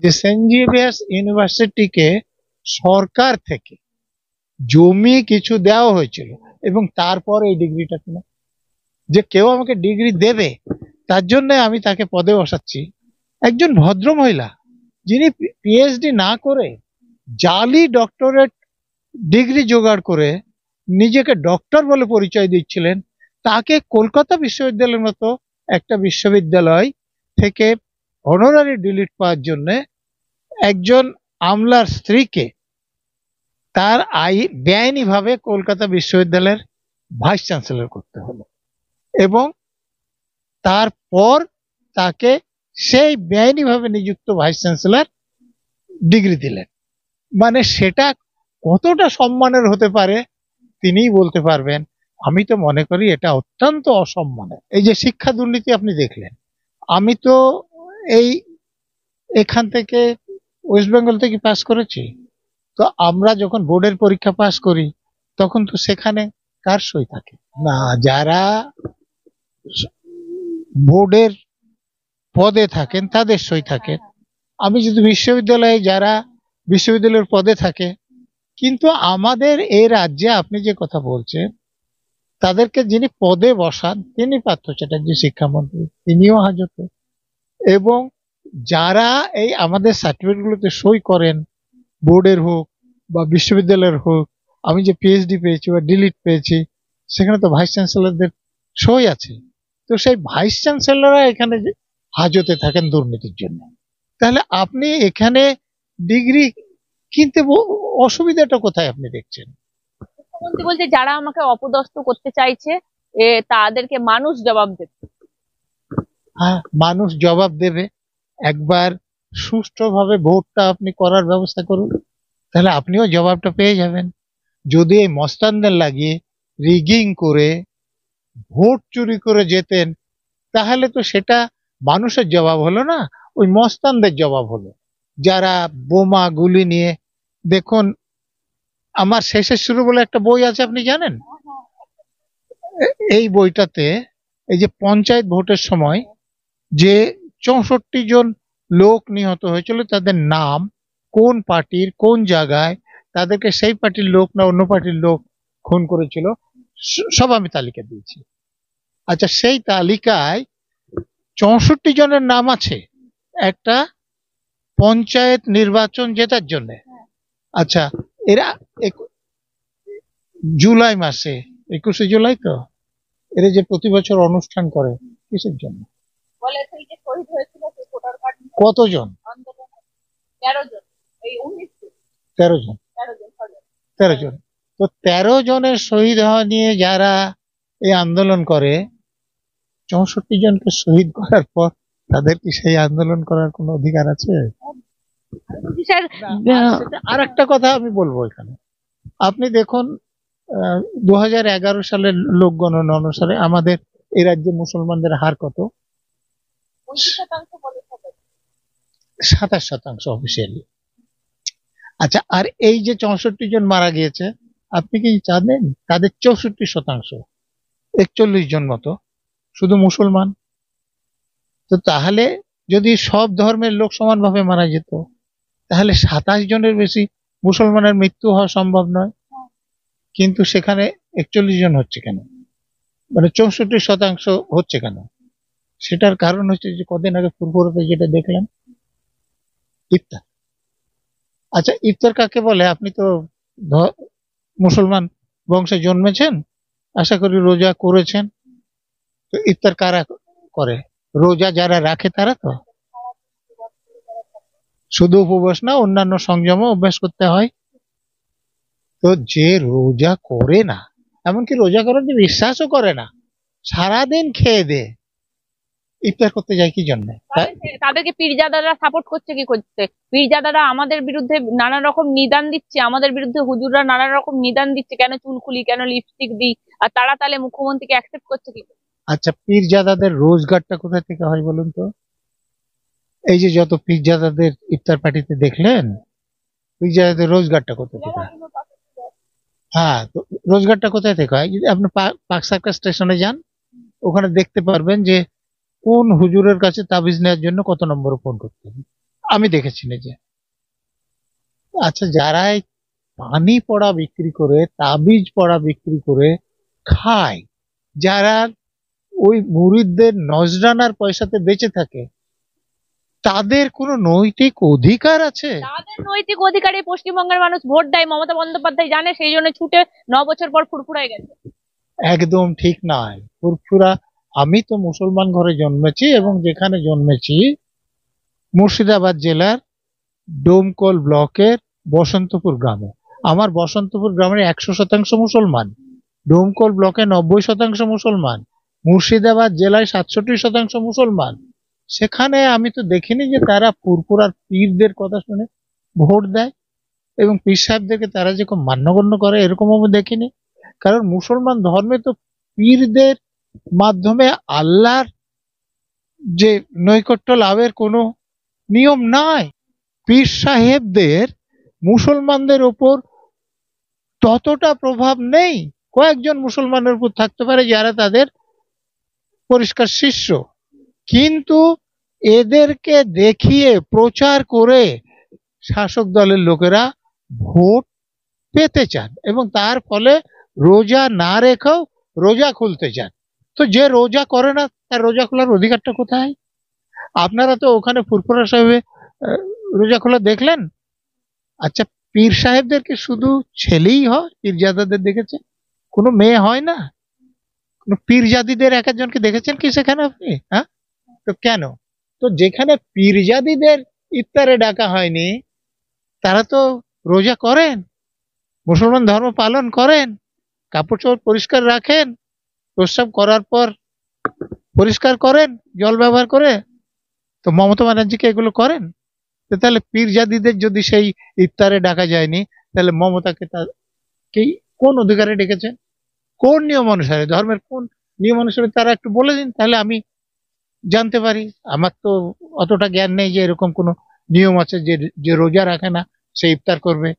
যে Saint Xavier's ইউনিভার্সিটিকে সরকার থেকে জমি কিছু দেওয়া হয়েছিল এবং তারপর এই ডিগ্রিটা কিনা, যে কেউ আমাকে ডিগ্রি দেবে তার জন্য আমি তাকে পদে বসাচ্ছি। একজন ভদ্র মহিলা যিনি পিএইচডি না করে জালি ডক্টরেট ডিগ্রি জোগাড় করে নিজেকে ডক্টর বলে পরিচয় দিচ্ছিলেন, তাকে কলকাতা বিশ্ববিদ্যালয়ের মতো একটা বিশ্ববিদ্যালয় থেকে অনারারি ডিলিট পাওয়ার জন্য একজন আমলার স্ত্রীকে তার বেআইনিভাবে কলকাতা বিশ্ববিদ্যালয়ের ভাইস চ্যান্সেলর করতে হলো এবং তারপর তাকে সেই বেআইনিভাবে নিযুক্ত ভাইস চ্যান্সেলর ডিগ্রি দিলেন। মানে সেটা কতটা সম্মানের হতে পারে তিনিই বলতে পারবেন। আমি তো মনে করি এটা অত্যন্ত অসম্মানের। এই যে শিক্ষা দুর্নীতি আপনি দেখলেন, আমি তো এখান থেকে ওয়েস্ট বেঙ্গল থেকে পাস করেছি, তো আমরা যখন বোর্ডের পরীক্ষা পাস করি তখন তো সেখানে কার সই থাকে না, যারা বোর্ডের পদে থাকেন তাদের সই থাকে। আমি যদি বিশ্ববিদ্যালয়ে যারা বিশ্ববিদ্যালয়ের পদে থাকে, কিন্তু আমাদের এই রাজ্যে আপনি যে কথা বলছেন তাদেরকে যিনি পদে বসান তিনি পার্থ চ্যাটার্জি শিক্ষামন্ত্রী, তিনিও হাজতে, এবং যারা এই আমাদের সার্টিফিকেটগুলোতে সই করেন বোর্ডের হোক বা বিশ্ববিদ্যালয়ের হোক, আমি যে পিএইচডি পেয়েছি বা ডিলিট পেয়েছি সেখানে তো ভাইস চ্যান্সেলরদের সই আছে। তো সেই ভাইস চ্যান্সেলররা এখানে হাজতে থাকেন দুর্নীতির জন্য। তাহলে আপনি এখানে ডিগ্রি কিনতে অসুবিধাটা কোথায় আপনি দেখছেন? মুখ্যমন্ত্রী বলছে যারা আমাকে অপদস্থ করতে চাইছে তাদেরকে মানুষ জবাব দেবে। হ্যাঁ, মানুষ জবাব দেবে। একবার সুষ্ঠুভাবে ভোটটা আপনি করার ব্যবস্থা করুন, তাহলে আপনিও জবাবটা পেয়ে যাবেন। যদি এই মস্তানদের লাগিয়ে রিগিং করে ভোট চুরি করে যেতেন তাহলে তো সেটা মানুষের জবাব হলো না, ওই মস্তানদের জবাব হলো, যারা বোমা গুলি নিয়ে। দেখুন, আমার শেষের শুরু বলে একটা বই আছে, আপনি জানেন? এই বইটাতে এই যে পঞ্চায়েত ভোটের সময় যে 64 জন লোক নিহত হয়েছিল তাদের নাম, কোন পার্টির কোন জায়গায়, তাদেরকে সেই পার্টির লোক না অন্য পার্টির লোক খুন করেছিল, সব আমি তালিকা দিয়েছি। আচ্ছা, সেই তালিকায় 64 জনের নাম আছে একটা পঞ্চায়েত নির্বাচন জেতার জন্য। আচ্ছা, এরা জুলাই মাসে 21শে জুলাই তো এরা যে প্রতি বছর অনুষ্ঠান করে কিসের জন্য? কতজন? 13 জন। 13 জন। তো 13 জনের শহীদ হওয়া নিয়ে যারা এই আন্দোলন করে, 64 জনকে শহীদ করার পর তাদের কি সেই আন্দোলন করার কোনো অধিকার আছে? আর একটা কথা আমি বলবো এখানে, আপনি দেখুন 2011 সালের লোক গণনা অনুসারে আমাদের এই রাজ্যে মুসলমানদের হার কত? 27% অফিসিয়ালি। আচ্ছা, আর এই যে 64 জন মারা গিয়েছে, আপনি কি জানেন তাদের 64%, 41 জন মতো শুধু মুসলমান। তো তাহলে যদি সব ধর্মের লোক সমানভাবে মারা যেত তাহলে 27 জনের বেশি মুসলমানের মৃত্যু হওয়া সম্ভব নয়, কিন্তু সেখানে 41 জন হচ্ছে কেন, মানে 64% হচ্ছে কেন? সেটার কারণ হচ্ছে যে কদিন আগে ফুরফুরাতে যেটা দেখলেন, ইফতার। আচ্ছা, ইফতার কাকে বলে? আপনি তো মুসলমান বংশে জন্মেছেন, আশা করি রোজা করেছেন। তো ইফতার কারা করে? রোজা যারা রাখে তারা তো। শুধু উপবাস না, অন্যান্য সংযমও অভ্যাস করতে হয়। তো যে রোজা করে না, এমনকি রোজা করার যে বিশ্বাসও করে না, সারাদিন খেয়ে দে, ইফতার করতে যায় কি জন্য? তাদেরকে পীরজাদারা সাপোর্ট করছে কি করছে? পীরজাদারা আমাদের বিরুদ্ধে নানা রকম নিদান দিচ্ছে, আমাদের বিরুদ্ধে হুজুররা নানা রকম নিদান দিচ্ছে, কেন চুল খুলি, কেন লিপস্টিক দিই, আর তারা তাহলে মুখ্যমন্ত্রীকে অ্যাকসেপ্ট করছে কি? আচ্ছা, পীরজাদাদের রোজগারটা কোথা থেকে হয় বলুন তো? এই যে যত পীরজাদাদের ইফতার পার্টিতে দেখলেন, পীরজাদাদের রোজগারটা কোথা থেকে? হ্যাঁ, তো রোজগারটা কোথায় থেকে হয়? যদি আপনি পার্ক সার্কাস স্টেশনে যান, ওখানে দেখতে পারবেন যে কোন হুজুরের কাছে তাবিজ নেওয়ার জন্য কত নম্বর ফোন করতে হবে। আমি দেখেছি নিজে। আচ্ছা, যারা এই পানি পড়া বিক্রি করে, তাবিজ পড়া বিক্রি করে খায়, যারা ওই মুরিদদের নজরানার পয়সাতে বেঁচে থাকে, তাদের কোনো নৈতিক অধিকার আছে? তাদের নৈতিক অধিকারে পশ্চিমবঙ্গের মানুষ ভোট দেয়, মমতা বন্দ্যোপাধ্যায় জানে, সেই জন্য ছুটে 9 বছর পর ফুরফুরায় গেছে। একদম ঠিক নয় ফুরফুরা। আমি তো মুসলমান ঘরে জন্মেছি, এবং যেখানে জন্মেছি মুর্শিদাবাদ জেলার ডোমকল ব্লকের বসন্তপুর গ্রামে। আমার বসন্তপুর গ্রামের 100% মুসলমান, ডোমকল ব্লকে 90% মুসলমান, মুর্শিদাবাদ জেলায় 67% মুসলমান। সেখানে আমি তো দেখিনি যে তারা ফুরফুরার পীরদের কথা শুনে ভোট দেয়, এবং পীর সাহেবদেরকে তারা যে খুব মান্যগণ্য করে, এরকম আমি দেখিনি। কারণ মুসলমান ধর্মে তো পীরদের মাধ্যমে আল্লাহর যে নৈকট্য লাভের কোনো নিয়ম নাই। পীর সাহেবদের মুসলমানদের ওপর ততটা প্রভাব নেই। কয়েকজন মুসলমানের উপর থাকতে পারে যারা তাদের পরিষ্কার শিষ্য, কিন্তু এদেরকে দেখিয়ে প্রচার করে শাসক দলের লোকেরা ভোট পেতে চান, এবং তার ফলে রোজা না রেখেও রোজা খুলতে চান। তো যে রোজা করে না, তার রোজা খোলার অধিকারটা কোথায়? আপনারা তো ওখানে ফুরফুরা সাহেবে রোজা খোলা দেখলেন। আচ্ছা, পীর সাহেবদেরকে শুধু ছেলেই হয়? পীরজাদাদের দেখেছেন? কোনো মেয়ে হয় না? কোনো পীরজাদিদের এক একজনকে দেখেছেন কি সেখানে আপনি? হ্যাঁ, তো কেন? তো যেখানে পীরজাদিদের ইফতারে ডাকা হয়নি, তারা তো রোজা করেন, মুসলমান ধর্ম পালন করেন, কাপড় চোপড় পরিষ্কার রাখেন, প্রস্রাব করার পর পরিষ্কার করেন জল ব্যবহার করে। তো মমতা ব্যানার্জিকে এগুলো করেন? তো তাহলে পীরজাদিদের যদি সেই ইফতারে ডাকা যায়নি, তাহলে মমতাকে কোন অধিকারে ডেকেছেন? কোন নিয়ম অনুসারে, ধর্মের কোন নিয়ম অনুসারে তারা একটু বলে দিন, তাহলে আমি জানতে পারি। আমার তো অতটা জ্ঞান নেই যে এরকম কোনো নিয়ম আছে যে যে রোজা রাখে না সে ইফতার করবে।